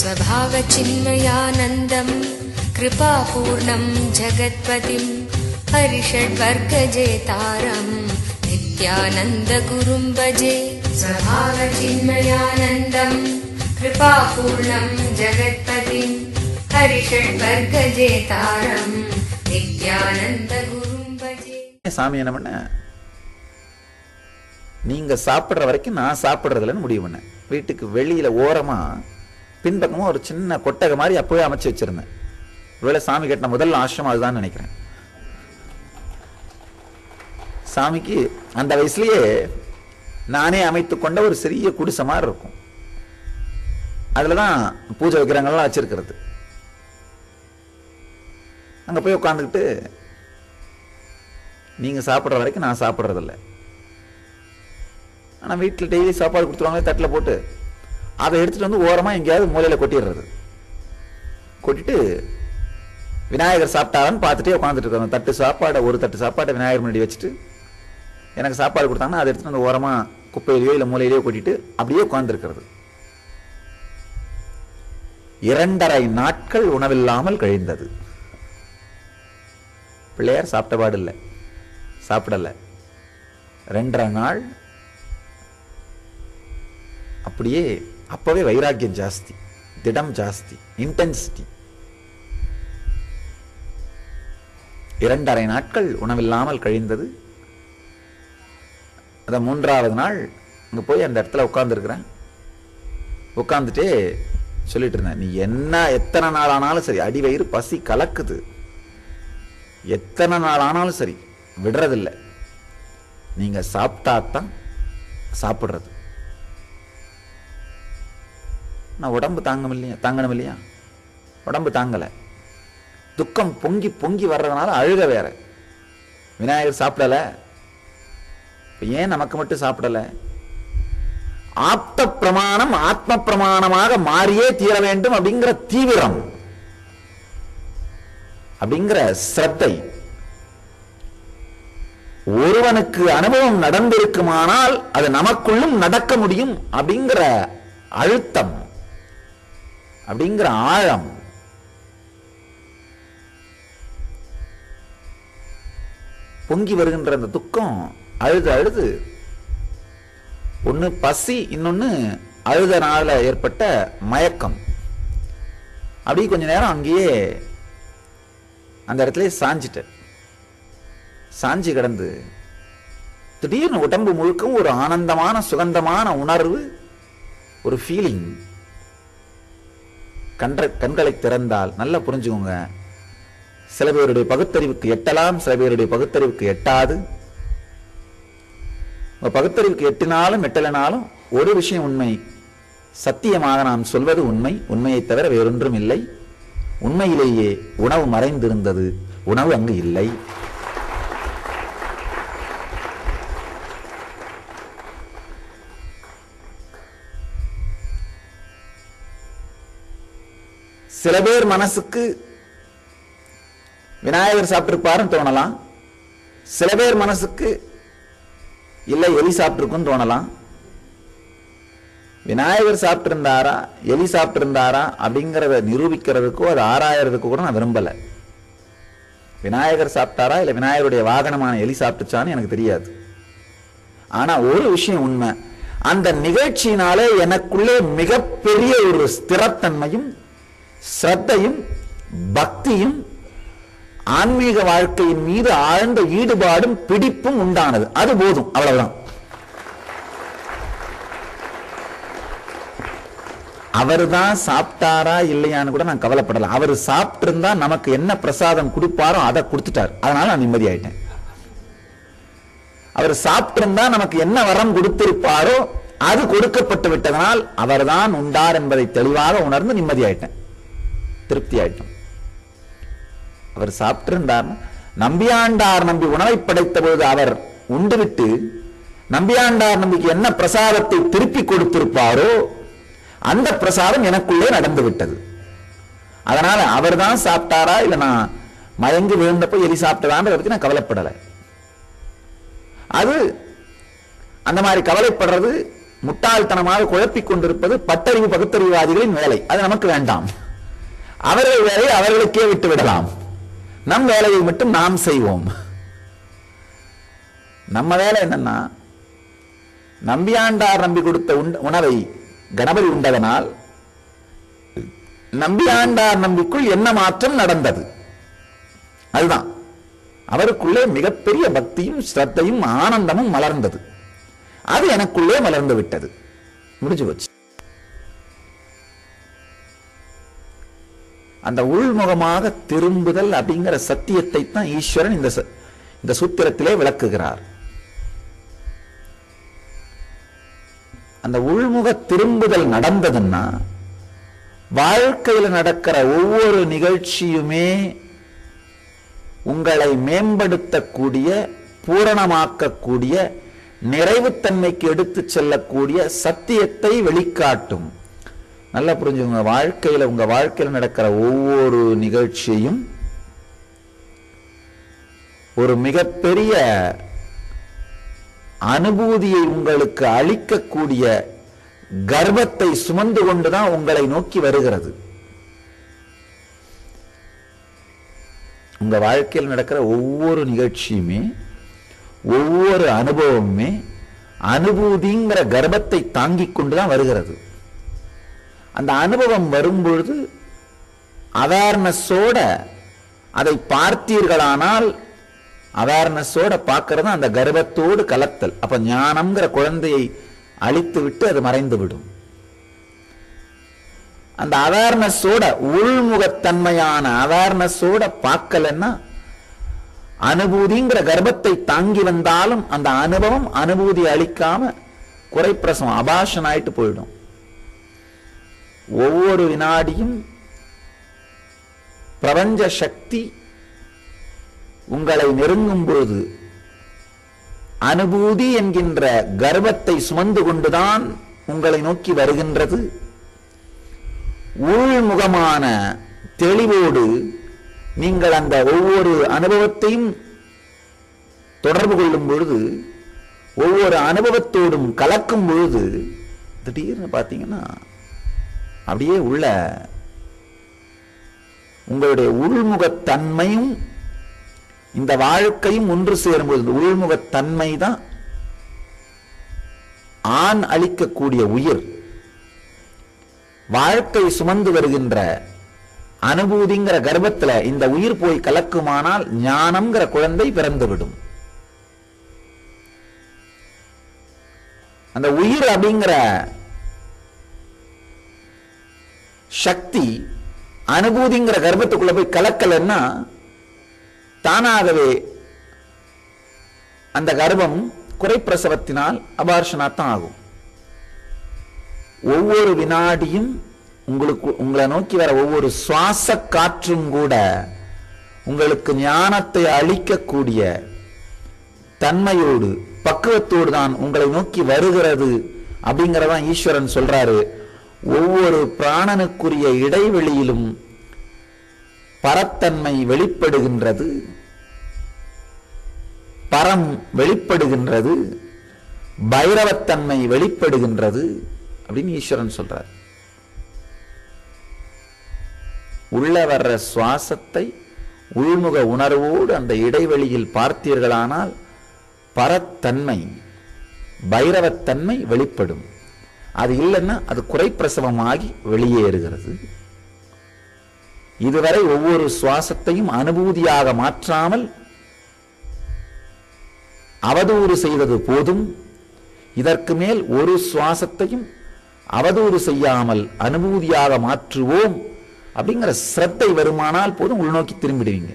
स्वभावचिन्मयानन्दं कृपापूर्णं जगत्पतिं हरिषड्वर्गजेतारं नित्यानन्दगुरुं भजे। स्वभावचिन्मयानन्दं कृपापूर्णं जगत्पतिं हरिषड्वर्गजेतारं नित्यानन्दगुरुं भजे। சாமி என்ன பண்ண, நீங்க சாப்பிட்ற வரைக்கும் நான் சாப்பிட்றதுலன்னு முடிவு பண்ணேன். வீட்டுக்கு வெளியில ஓரமா பின்பக்கமும் ஒரு சின்ன கொட்டகை மாதிரி அப்பவே அமைச்சு வச்சிருந்தேன். ஒருவேளை சாமி கட்டின முதல் ஆசிரமம் அதுதான் நினைக்கிறேன். சாமிக்கு அந்த வயசுலயே நானே அமைத்து கொண்ட ஒரு சிறிய குடிசை மாதிரி இருக்கும். அதுலதான் பூஜை விக்கிரகங்கள்லாம் வச்சிருக்கிறது. அங்க போய் உட்காந்துக்கிட்டு நீங்க சாப்பிட்ற வரைக்கும் நான் சாப்பிட்றதில்ல. ஆனா வீட்டில் டெய்லி சாப்பாடு கொடுத்துருவாங்களே தட்டில் போட்டு, அதை எடுத்துட்டு வந்து ஓரமா எங்கேயாவது மூலையில கொட்டிடுறது. கொட்டிட்டு விநாயகர் சாப்பிட்டாரான்னு பார்த்துட்டே உட்காந்துட்டு இருக்காங்க. தட்டு சாப்பாடை, ஒரு தட்டு சாப்பாடை விநாயகர் முன்னாடி வச்சுட்டு எனக்கு சாப்பாடு கொடுத்தாங்கன்னா அதை எடுத்துட்டு வந்து ஓரமா குப்பையிலையோ இல்லை மூலையிலையோ கொட்டிட்டு அப்படியே உட்கார்ந்துருக்கிறது. 2.5 நாட்கள் உணவில்லாமல் கழிந்தது. பிள்ளையார் சாப்பிட்ட பாடு இல்லை, சாப்பிடல. 2.5 நாள் அப்படியே. அப்பவே வைராக்கியம் ஜாஸ்தி, திடம் ஜாஸ்தி, இன்டென்சிட்டி. 2.5 நாட்கள் உணவில்லாமல் கழிந்தது. அத 3ஆவது நாள் அங்க போய் அந்த இடத்துல உட்கார்ந்துருக்கிறேன். உட்கார்ந்துட்டே சொல்லிட்டு இருந்தேன், நீ என்ன எத்தனை நாள் ஆனாலும் சரி, அடி வயிறு பசி கலக்குது, எத்தனை நாள் ஆனாலும் சரி விடுறதில்லை. நீங்க சாப்பிட்டாத்தான் சாப்பிடுறது. நான் உடம்பு தாங்கணும் இல்லையா? உடம்பு தாங்கலை. துக்கம் பொங்கி பொங்கி வர்றதுனால அழுக வேற. விநாயகர் சாப்பிடல, ஏன் நமக்கு மட்டும் சாப்பிடல? ஆப்த பிரமாணம் ஆத்ம பிரமாணமாக மாறியே தீர வேண்டும் அப்படிங்கிற தீவிரம், அப்படிங்கிற சிரத்தை. ஒருவனுக்கு அனுபவம் நடந்திருக்குமானால் அது நமக்குள்ளும் நடக்க முடியும் அப்படிங்கிற அழுத்தம், அப்படிங்கிற ஆழம். பொங்கி வருகின்ற அந்த துக்கம் அழுது அழுது, ஒன்னு பசி, இன்னொன்னு அழுதனால ஏற்பட்ட மயக்கம். அப்படி கொஞ்ச நேரம் அங்கேயே அந்த இடத்துல சாஞ்சிட்டேன். சாஞ்சி கிடந்து திடீர்னு உடம்பு முழுக்கும் ஒரு ஆனந்தமான சுகந்தமான உணர்வு, ஒரு ஃபீலிங். கண்களை திறந்தால் நல்லா புரிஞ்சுக்கோங்க. சில பேருடைய பகுத்தறிவுக்கு எட்டலாம், சில பேருடைய பகுத்தறிவுக்கு எட்டாது. பகுத்தறிவுக்கு எட்டினாலும் எட்டலனாலும் ஒரு விஷயம் உண்மை, சத்தியமாக நாம் சொல்வது உண்மை, உண்மையை தவிர வேறொன்றும் இல்லை. உண்மையிலேயே உணவு மறைந்திருந்தது, உணவு அங்கு இல்லை. சில பேர் மனசுக்கு விநாயகர் சாப்பிட்டிருப்பாருன்னு தோணலாம், சில பேர் மனசுக்கு இல்லை எலி சாப்பிட்டிருக்குன்னு தோணலாம். விநாயகர் சாப்பிட்டிருந்தாரா எலி சாப்பிட்டிருந்தாரா அப்படிங்கிறத நிரூபிக்கிறதுக்கோ அதை ஆராயறதுக்கோ கூட நான் விரும்பல. விநாயகர் சாப்பிட்டாரா இல்லை விநாயகருடைய வாகனமான எலி சாப்பிட்டுச்சான்னு எனக்கு தெரியாது. ஆனா ஒரு விஷயம் உண்மை, அந்த நிகழ்ச்சியினாலே எனக்குள்ளே மிகப்பெரிய ஒரு ஸ்திரத்தன்மையும் ஸ்ரத்தையும் பக்தியும் ஆன்மீக வாழ்க்கையின் மீது ஆழ்ந்த ஈடுபாடும் பிடிப்பும் உண்டானது. அது போதும், அவ்வளவுதான். அவர் தான் சாப்பிட்டாரா இல்லையான்னு கூட நான் கவலைப்படல. அவர் சாப்பிட்டு இருந்தா நமக்கு என்ன பிரசாதம் கொடுப்பாரோ அதை கொடுத்துட்டார், அதனால நான் நிம்மதி ஆயிட்டேன். அவர் சாப்பிட்டு இருந்தா நமக்கு என்ன வரம் கொடுத்திருப்பாரோ அது கொடுக்கப்பட்டு விட்டதனால் அவர் தான் உண்டார் என்பதை தெளிவாக உணர்ந்து நிம்மதி ஆயிட்டேன், திருப்தி ஆயிட்டோம். அவர் சாப்பிட்டிருந்தார். நம்பியாண்டார் நம்பி உணவை படைத்த போது அவர் உண்டுவிட்டு நம்பியாண்டார் நம்பிக்கு என்ன பிரசாதத்தை திருப்பி கொடுத்திருப்பாரோ அந்த பிரசாதம் எனக்குள்ளே நடந்து விட்டது. அதனால அவர் தான் சாப்பிட்டாரா இல்ல நான் மயங்கி விழுந்தப்போ எலி சாப்பிட்டதான்றத பத்தி நான் கவலைப்படலை. அது அந்த மாதிரி கவலைப்படுறது முட்டாள்தனமாக குழப்பிக் கொண்டிருப்பது பட்டறிவு பகுத்தறிவாதிகளின் வேலை. அது நமக்கு வேண்டாம். அவர்கள் வேலையை அவர்களுக்கே விட்டு விடலாம். நம் வேலையை மட்டும் நாம் செய்வோம். நம்ம வேலை என்னன்னா, நம்பியாண்டார் நம்பி கொடுத்த உணவை கணபதி உண்டதனால் நம்பியாண்டார் நம்பிக்குள் என்ன மாற்றம் நடந்தது, அதுதான். அவருக்குள்ளே மிகப்பெரிய பக்தியும் ஸ்ரத்தையும் ஆனந்தமும் மலர்ந்தது. அது எனக்குள்ளே மலர்ந்து விட்டது. முடிஞ்சு போச்சு. அந்த உள்முகமாக திரும்புதல் அப்படிங்கிற சத்தியத்தை தான் ஈஸ்வரன் இந்த சூத்திரத்திலே விளக்குகிறார். அந்த உள்முக திரும்புதல் நடந்ததுன்னா வாழ்க்கையில் நடக்கிற ஒவ்வொரு நிகழ்ச்சியுமே உங்களை மேம்படுத்தக்கூடிய, பூரணமாக்கக்கூடிய, நிறைவுத்தன்மைக்கு எடுத்து செல்லக்கூடிய சத்தியத்தை வெளிக்காட்டும். நல்லா புரிஞ்சுங்க. உங்க வாழ்க்கையில் நடக்கிற ஒவ்வொரு நிகழ்ச்சியும் ஒரு மிகப்பெரிய அனுபூதியை உங்களுக்கு அளிக்கக்கூடிய கர்வத்தை சுமந்து கொண்டுதான் உங்களை நோக்கி வருகிறது. உங்க வாழ்க்கையில் நடக்கிற ஒவ்வொரு நிகழ்ச்சியுமே, ஒவ்வொரு அனுபவமுமே அனுபூதிங்கிற கர்ப்பத்தை தாங்கிக் கொண்டுதான் வருகிறது. அந்த அனுபவம் வரும்பொழுது அவேர்னஸோட அதை பார்த்தீர்களானால், அவேர்னஸோட பார்க்கறது அந்த கர்ப்பத்தோடு கலத்தல். அப்ப ஞானம்ங்கிற குழந்தையை அழித்து விட்டு அது மறைந்து விடும். அந்த அவேர்னஸோட, உள்முகத்தன்மையான அவேர்னஸோட பார்க்கலன்னா, அனுபூதிங்கிற கர்ப்பத்தை தாங்கி வந்தாலும் அந்த அனுபவம் அனுபூதி அளிக்காம குறைப்பிரசவம் அபாஷன் ஆயிட்டு போயிடும். ஒவ்வொரு வினாடியும் பிரபஞ்ச சக்தி உங்களை நெருங்கும் பொழுது அனுபூதி என்கின்ற கர்வத்தை சுமந்து கொண்டுதான் உங்களை நோக்கி வருகின்றது. உள்முகமான தெளிவோடு நீங்கள் அந்த ஒவ்வொரு அனுபவத்தையும் தொடர்பு கொள்ளும் பொழுது, ஒவ்வொரு அனுபவத்தோடும் கலக்கும் பொழுது, திடீர்னு பார்த்தீங்கன்னா அப்படியே உள்ள உங்களுடைய உள்முகத்தன்மையும் இந்த வாழ்க்கையும் ஒன்று சேரும்போது, உள்முகத்தன்மை தான் ஆண் அளிக்கக்கூடிய உயிர். வாழ்க்கை சுமந்து வருகின்ற அனுபூதிங்கிற கர்ப்பத்துல இந்த உயிர் போய் கலக்குமானால் ஞானம்ங்கிற குழந்தை பிறந்துவிடும். அந்த உயிர் அப்படிங்கிற சக்தி அனுபூதிங்கிற கர்ப்பத்துக்குள்ள போய் கலக்கலன்னா தானாகவே அந்த கர்ப்பம் குறைப்பிரசவத்தினால் அபார்ஷனாத்தான் ஆகும். ஒவ்வொரு வினாடியும் உங்களை நோக்கி வர ஒவ்வொரு சுவாச காற்றும் கூட உங்களுக்கு ஞானத்தை அளிக்கக்கூடிய தன்மையோடு பக்குவத்தோடு தான் உங்களை நோக்கி வருகிறது. அப்படிங்கிறதான் ஈஸ்வரன் சொல்றாரு. ஒவ்வொரு பிராணனுக்குரிய இடைவெளியிலும் பரத்தன்மை வெளிப்படுகின்றது, பரம் வெளிப்படுகின்றது, பைரவத்தன்மை வெளிப்படுகின்றது அப்படின்னு ஈஸ்வரன் சொல்றார். உள்ள வர்ற சுவாசத்தை உள்முக உணர்வோடு அந்த இடைவெளியில் பார்த்தீர்களானால் பரத்தன்மை, பைரவத்தன்மை வெளிப்படும். அது இல்லைன்னா அது குறைப்பிரசவமாகி வெளியேறுகிறது. இதுவரை ஒவ்வொரு சுவாசத்தையும் அனுபூதியாக மாற்றாமல் அவதூறு செய்தது போதும். இதற்கு மேல் ஒரு சுவாசத்தையும் அவதூறு செய்யாமல் அனுபூதியாக மாற்றுவோம் அப்படிங்கிற சிரத்தை வருமானால் போதும் உள்நோக்கி திரும்பிடுவீங்க.